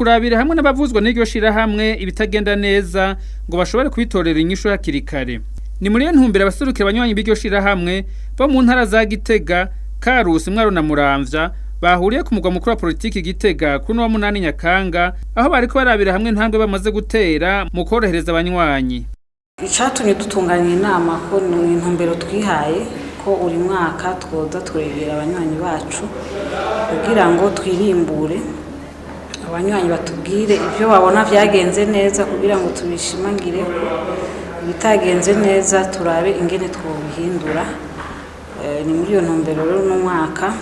kurabira hamwe n'abavuzwa n'iryo shirahamwe ibitagenda neza ngo bashobore kubitorera inyishu hakiri kare. Ni muri iyo ntumbero abaserukira abanywanyi b'iryo shirahamwe bo mu ntara za Gitega, Karusi, Mwaro na Muramvya bahuriye ku mugwa mukuru wa politiki Gitega kuri wa 8 Nyakanga, aho bariko barabira hamwe ntambwe bamaze gutera mu korohereza abanywanyi. Icatumye dutunganya inama ko ni intumbero twihaye ko uri mwaka twoza turegera abanywanyi bacu kugira ngo twirimbure abanywanyi batubwire ivyo babona vyagenze neza kugira ngo tubishimangire, bitagenze neza turabe ingene twobihindura. Ni muri iyo ntumbero rero no mwaka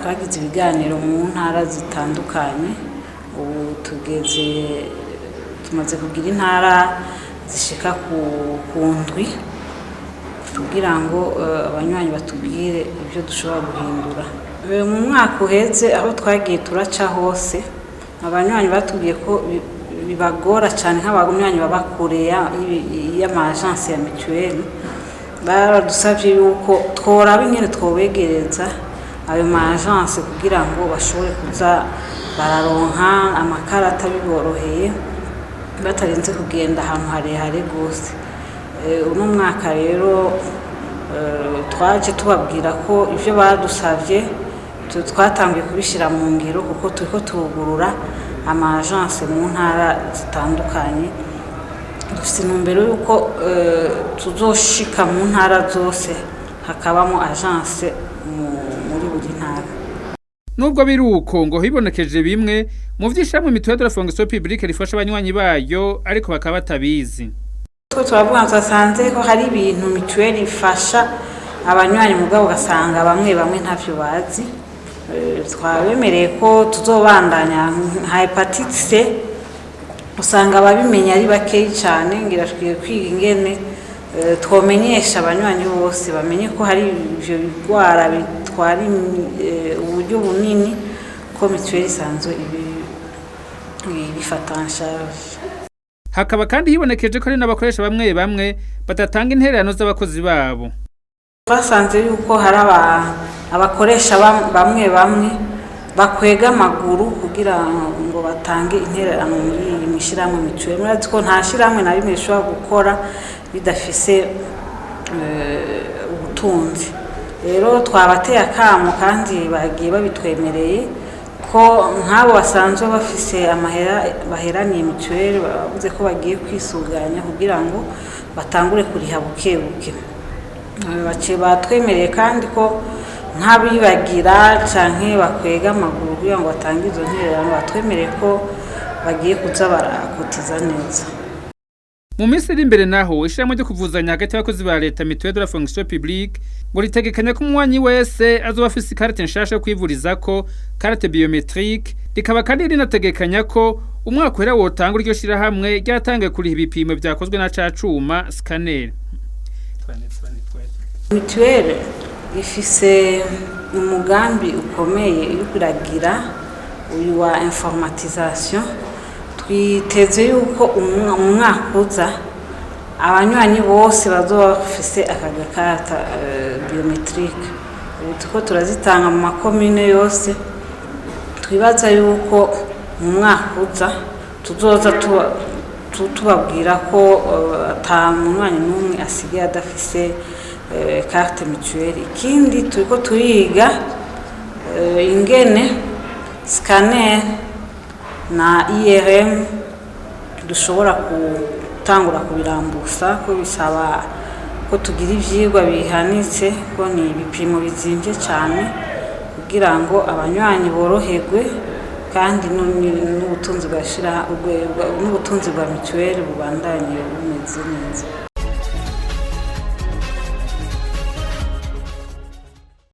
twagize ibiganiro mu ntara zitandukanye. Ubu tumaze kugira intara zishika ku ndwi kugira ngo abanywanyi batubwire ibyo dushobora guhindura. Mu mwaka uheze aho twagiye turaca hose abanywanyi batubwiye ko bibagora cyane nk'abanywanyi babakure y'amagence ya mutuelle. Baradusavye yuko tworaba ingene twobegereza ayo magence kugira ngo bashobore kuza bararonka amakarata biboroheye batarinze kugenda ahantu harehare gose. Uno mwaka rero twaje tubabwira ko ivyo badusavye twatangiye kubishira mu ngiro kuko turiko tugurura amagence mu ntara zitandukanye. Dufite intumbero yuko tuzoshika mu ntara zose hakabamo agence muri buri ntara. Nubwo biruko ngo hibonekeje bimwe mu vyishamwe mutuelle de la fonction publique rifasha abanywanyi bayo ariko bakaba batabizi. Turavuga twasanze ko hari ibintu mutuelle ifasha abanywanyi mugabo gasanga bamwe ntavyo bazi. Twabemereye ko tuzobandanya hepatite C usanga ababimenya ari bakeyi cyane, ngira twiye kwiga ingene twomenyesha abanywanyi bose bamenye ko hari ivyo bigwara bitwara uburyo bunini ko mutuelle isanzwe bifatansha. Hakaba kandi hibonekeje ko ari n'abakoresha bamwe batatanga intererano z'abakozi babo. Twasanze yuko hari abakoresha bamwe bakwega amaguru kugira ngo batange intererano muri imishirahamwe mutuelle. Murazi ko nta shirahamwe na rimwe rishobora gukora bidafise ubutunzi. Rero twabateye akamo kandi bagiye babitwemereye ko nk'abo basanzwe bafise amahera baheraniye mutuelle bavuze ko bagiye kwisuganya kugira ngo batangure kuriha bukebuke. Bace batwemereye kandi ko nkabibagira canke bakwega amaguru kugira ngo batange izo ntererano, batwemereye ko bagiye kuza barakotiza neza. Mu minsi iri imbere naho ishyirahamwe ryo kuvuzanya hagati y'abakozi ba leta mutuelle de la fonction publique ngo ritegekanya ko umunywanyi wese azoba afise ikarate nshasha yo kwivurizako, carte biométrique. Rikaba kandi rinategekanya ko umwaka uhera wotanga iryo shirahamwe ryatangiye kuriha ibipimo vyakozwe na cacuma scanner. Mutuelle ifise umugambi ukomeye uri kuragira uyu wa informatisation. Twiteze yuko umwaka uza abanywanyi bose bazoba bafise akagakarata biométrique. Tuko turazitanga mu makomune yose. Twibaza yuko mu mwaka uza tuzoza tubabwira ko ata munywanyi n'umwe asigaye adafise carte mutuelle. Ikindi turiko turiga ingene scanner na IRM dushobora gutangura kubirambusa, ko bisaba ko tugira ivyigwa bihanitse, ko ni ibipimo bizimvye cyane kugira ngo abanywanyi boroherwe kandi n'ubutunzi bwa mutuelle bubandanye bumeze neza.